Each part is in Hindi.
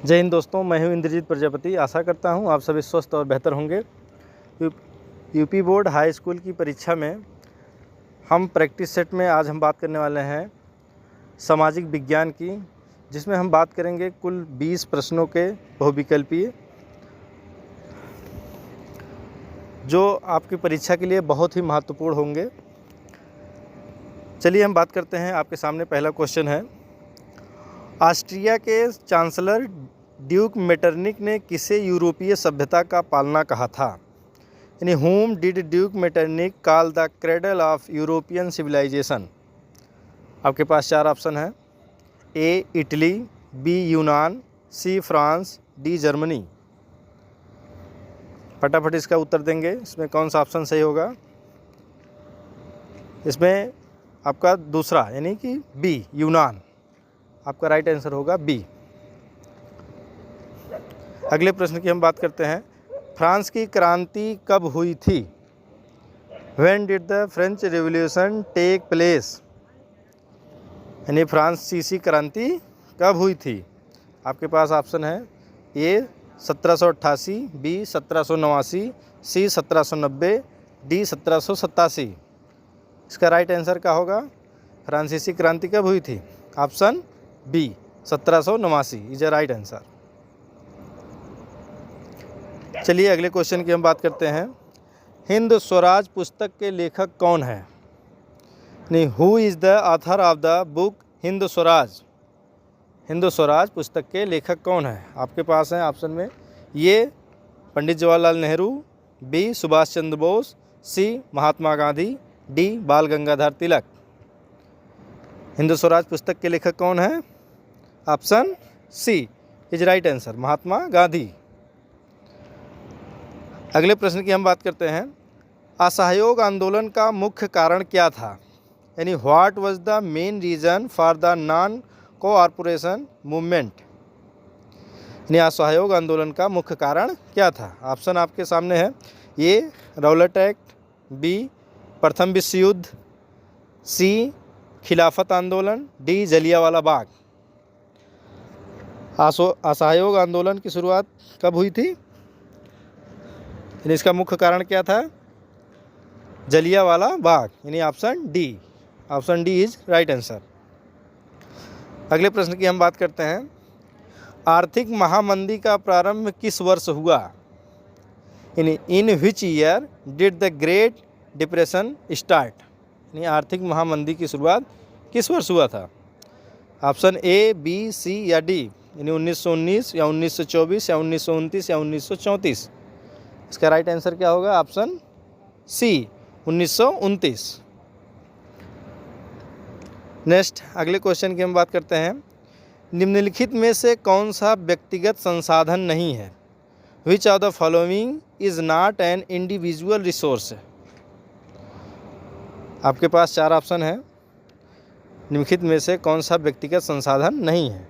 जय हिंद दोस्तों, मैं हूं इंद्रजीत प्रजापति। आशा करता हूं आप सभी स्वस्थ और बेहतर होंगे। यूपी बोर्ड हाई स्कूल की परीक्षा में हम प्रैक्टिस सेट में आज हम बात करने वाले हैं सामाजिक विज्ञान की, जिसमें हम बात करेंगे कुल 20 प्रश्नों के बहुविकल्पीय, जो आपकी परीक्षा के लिए बहुत ही महत्वपूर्ण होंगे। चलिए हम बात करते हैं। आपके सामने पहला क्वेश्चन है, ऑस्ट्रिया के चांसलर ड्यूक मेटरनिक ने किसे यूरोपीय सभ्यता का पालना कहा था? यानी whom did Duke Metternich call the cradle of European civilisation? आपके पास 4 ऑप्शन हैं। ए इटली, बी यूनान, सी फ्रांस, डी जर्मनी। फटाफट इसका उत्तर देंगे। इसमें कौन सा ऑप्शन सही होगा? इसमें आपका दूसरा यानी कि बी यूनान, आपका राइट आंसर होगा बी। अगले प्रश्न की हम बात करते हैं, फ्रांस की क्रांति कब हुई थी? When did the French Revolution take place? यानी फ्रांसीसी क्रांति कब हुई थी? आपके पास ऑप्शन है ए 1788, बी 1789, सी 1790, डी 1787। इसका राइट आंसर क्या होगा? फ्रांसीसी क्रांति कब हुई थी? Option B 1789 is a right answer. चलिए अगले क्वेश्चन की हम बात करते हैं, हिंद स्वराज पुस्तक के लेखक कौन है? नहीं, who is the author of the book Hind Swaraj? Hind Swaraj पुस्तक के लेखक कौन है? आपके पास है ऑप्शन में ये पंडित जवाहरलाल नेहरू, बी सुभाष चंद्र बोस, सी महात्मा गांधी, डी बाल गंगाधर तिलक। हिंद स्वराज पुस्तक के लेखक कौन है? Option C is right answer, Mahatma Gandhi. अगले प्रश्न की हम बात करते हैं, असहयोग आंदोलन का मुख्य कारण क्या था? यानी what was the main reason for the non cooperation movement? यानी असहयोग आंदोलन का मुख्य कारण क्या था? ऑप्शन आपके सामने है, ए रौलट एक्ट, बी प्रथम विश्व युद्ध, सी खिलाफत आंदोलन, डी जलियांवाला बाग। असहयोग आंदोलन की शुरुआत कब हुई थी? यानी इसका मुख्य कारण क्या था? जलियांवाला बाग, यानी option D is right answer. अगले प्रश्न की हम बात करते हैं, आर्थिक महामंदी का प्रारंभ किस वर्ष हुआ? यानी in which year did the Great Depression start? यानी आर्थिक महामंदी की शुरुआत किस वर्ष हुआ था? ऑप्शन ए, बी, सी या डी। यानी 1919 या 1924 या 1929 या 1934। इसका राइट आंसर क्या होगा? Option C 1929। नेक्स्ट अगले क्वेश्चन की हम बात करते हैं, निम्नलिखित में से कौन सा व्यक्तिगत संसाधन नहीं है? Which of the following is not an individual resource? आपके पास 4 ऑप्शन है, निम्नलिखित में से कौन सा व्यक्तिगत संसाधन नहीं है?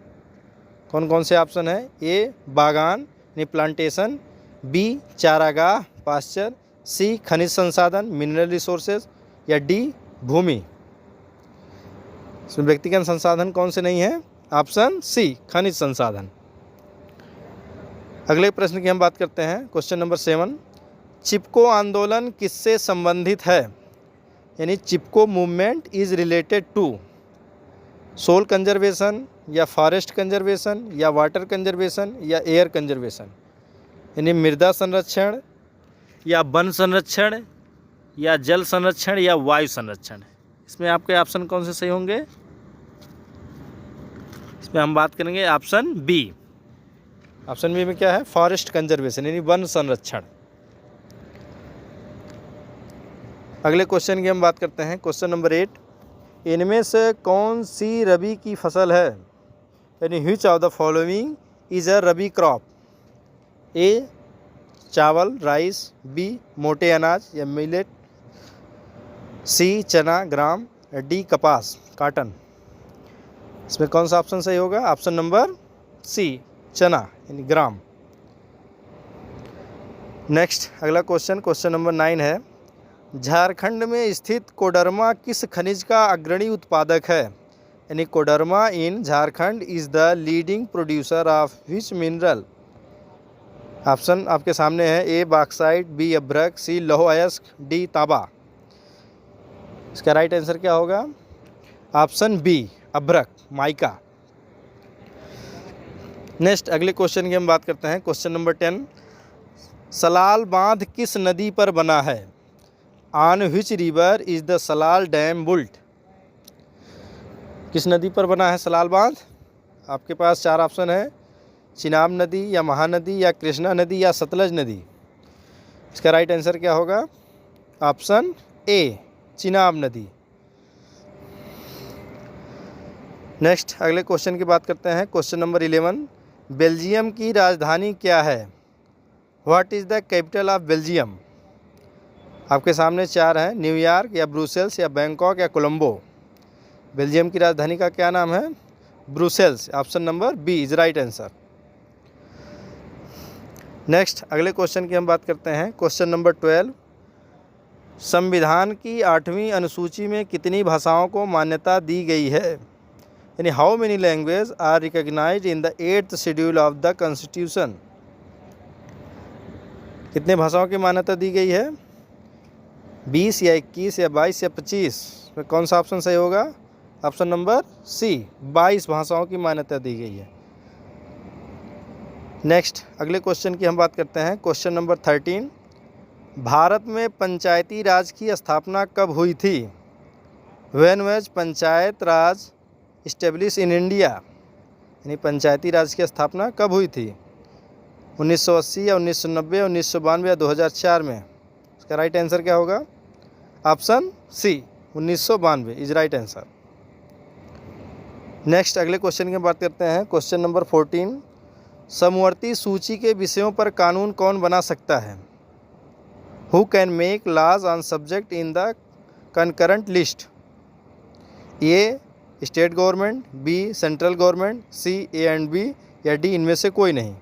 कौन कौन से ऑप्शन है? ए बागान यानी प्लांटेशन, बी चारागाह पास्चर, सी खनिज संसाधन मिनरल रिसोर्सेज या डी भूमि। इसमें व्यक्तिगत संसाधन कौन से नहीं है? ऑप्शन सी खनिज संसाधन। अगले प्रश्न की हम बात करते हैं, क्वेश्चन नंबर 7, चिपको आंदोलन किससे संबंधित है? यानी Chipko movement is related to soil conservation या फॉरेस्ट कंजर्वेशन या वाटर कंजर्वेशन या एयर कंजर्वेशन? यानी मृदा संरक्षण या वन संरक्षण या जल संरक्षण या वायु संरक्षण। इसमें आपके ऑप्शन कौन से सही होंगे? इसमें हम बात करेंगे ऑप्शन बी। ऑप्शन बी में क्या है? फॉरेस्ट कंजर्वेशन यानी वन संरक्षण। अगले क्वेश्चन की हम बात करते हैं, क्वेश्चन नंबर 8, इनमें से कौन सी रबी की फसल है? यानी which of the following is a rabi crop? A चावल राइस, बी मोटे अनाज या मिलेट, सी चना ग्राम, डी कपास काटन। इसमें कौन सा ऑप्शन सही होगा? ऑप्शन नंबर सी चना यानी ग्राम। नेक्स्ट अगला क्वेश्चन नंबर 9 है, झारखंड में स्थित कोडरमा किस खनिज का अग्रणी उत्पादक है? यानी Koderma in Jharkhand is the leading producer of which mineral? Option आपके सामने है, ए बॉक्साइट, बी अभ्रक, सी लौह अयस्क, डी तांबा। इसका राइट आंसर क्या होगा? ऑप्शन बी अभ्रक, माइका। नेक्स्ट अगले क्वेश्चन की हम बात करते हैं, क्वेश्चन नंबर 10। सलाल बांध किस नदी पर बना है? On which river is the Salal dam built? किस नदी पर बना है सलाल बांध? आपके पास 4 ऑप्शन है, चिनाब नदी या महानदी या कृष्णा नदी या सतलज नदी। इसका राइट आंसर क्या होगा? ऑप्शन ए चिनाब नदी। नेक्स्ट अगले क्वेश्चन की बात करते हैं, क्वेश्चन नंबर 11। बेल्जियम की राजधानी क्या है? What is the capital of Belgium? आपके सामने 4 हैं, न्यूयॉर्क या ब्रुसेल्स या बैंकॉक या कोलंबो। बेल्जियम की राजधानी का क्या नाम है? Brussels. Option number B is right answer. Next अगले क्वेश्चन की हम बात करते हैं, क्वेश्चन नंबर 12। संविधान की 8वीं अनुसूची में कितनी भाषाओं को मान्यता दी गई है? यानी how many language are recognised in the 8th schedule of the constitution? कितने भाषाओं की मान्यता दी गई है? 20 या 21 या 22 या 25? में कौन सा ऑप्शन सही होगा? ऑप्शन नंबर सी 22 भाषाओं की मान्यता दी गई है। नेक्स्ट अगले क्वेश्चन की हम बात करते हैं, क्वेश्चन नंबर 13। भारत में पंचायती राज की स्थापना कब हुई थी? When was panchayat Raj establish in India? यानी पंचायती राज की स्थापना कब हुई थी? 1980 या 1990 या 1992 या 2004 में? इसका राइट आंसर क्या होगा? Option C 1992 is right answer. Next अगले क्वेश्चन की बात करते हैं, क्वेश्चन नंबर 14। समवर्ती सूची के विषयों पर कानून कौन बना सकता है? Who can make laws on subject in the concurrent list? A state government, B central government, C A and B या डी इनमें से कोई नहीं?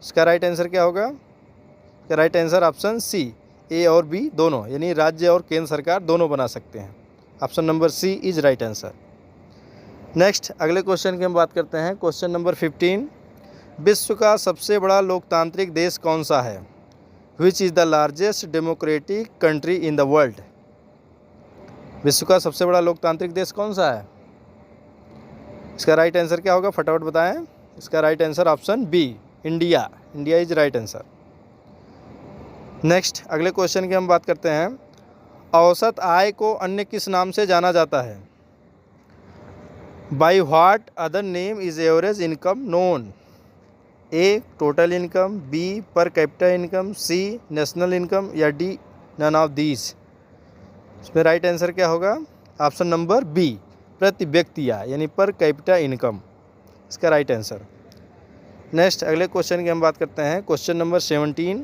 इसका राइट आंसर क्या होगा? इसका राइट आंसर ऑप्शन सी ए और बी दोनों, यानी राज्य और केंद्र सरकार दोनों बना सकते हैं। Option number C is right answer. Next अगले क्वेश्चन की हम बात करते हैं, क्वेश्चन नंबर 15। विश्व का सबसे बड़ा लोकतांत्रिक देश कौन सा है? Which is the largest democratic country in the world? विश्व का सबसे बड़ा लोकतांत्रिक देश कौन सा है? इसका राइट आंसर क्या होगा? फटाफट बताएं। इसका right answer option B India. India is right answer. Next अगले क्वेश्चन की हम बात करते हैं, औसत आय को अन्य किस नाम से जाना जाता है? By what other name is average income known? A total income, B per capita income, C national income या डी नन ऑफ दीज? इसमें राइट आंसर क्या होगा? ऑप्शन नंबर बी प्रति व्यक्ति आय, यानी पर कैपिटा इनकम। इसका राइट आंसर। नेक्स्ट अगले क्वेश्चन की हम बात करते हैं, क्वेश्चन नंबर 17।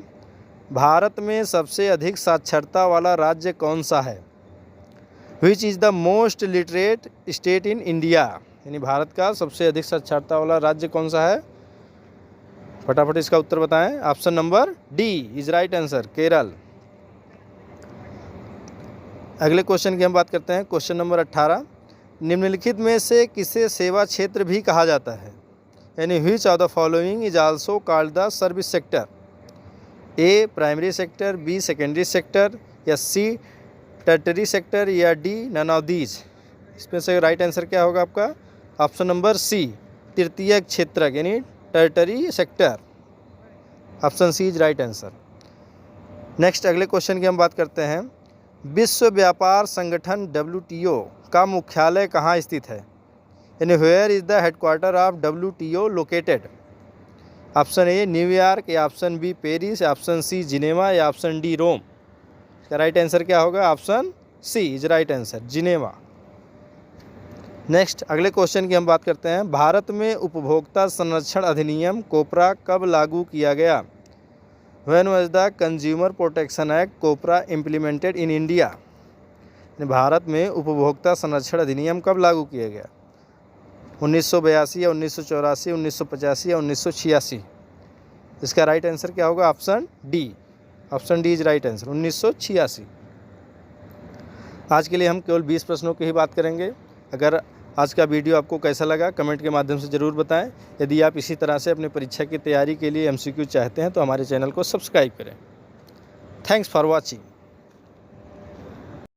भारत में सबसे अधिक साक्षरता वाला राज्य कौन सा है? Which is the most literate state in India? यानी भारत का सबसे अधिक साक्षरता वाला राज्य कौन सा है? फटाफट इसका उत्तर बताएं। Option number D is right answer, Kerala. अगले क्वेश्चन की हम बात करते हैं, क्वेश्चन नंबर 18। निम्नलिखित में से किसे सेवा क्षेत्र भी कहा जाता है? यानी which of the following is also called the service sector? A primary sector, B secondary sector या सी टर्टरी सेक्टर या डी नन ऑफ दीज? इसमें से राइट आंसर क्या होगा आपका? ऑप्शन नंबर सी तृतीय क्षेत्र यानी tertiary sector. Option C is right answer. Next अगले क्वेश्चन की हम बात करते हैं, विश्व व्यापार संगठन WTO का मुख्यालय कहाँ स्थित है? यानी where is the headquarter of WTO located? Option A New York या ऑप्शन बी पेरिस या ऑप्शन सी जिनेवा या ऑप्शन डी रोम? इसका राइट आंसर क्या होगा? Option C is right answer, Geneva. Next अगले क्वेश्चन की हम बात करते हैं, भारत में उपभोक्ता संरक्षण अधिनियम कोपरा कब लागू किया गया? When was the consumer protection act COPRA implemented in India? Bharat में उपभोक्ता संरक्षण अधिनियम कब लागू किया गया? 1982 या 1984, 1985 या 1986? इसका राइट आंसर क्या होगा? Option D. Option D is right answer, 1986। आज के लिए हम केवल 20 प्रश्नों की ही बात करेंगे। अगर आज का वीडियो आपको कैसा लगा कमेंट के माध्यम से ज़रूर बताएं। यदि आप इसी तरह से अपनी परीक्षा की तैयारी के लिए MCQ चाहते हैं तो हमारे चैनल को सब्सक्राइब करें। Thanks for watching.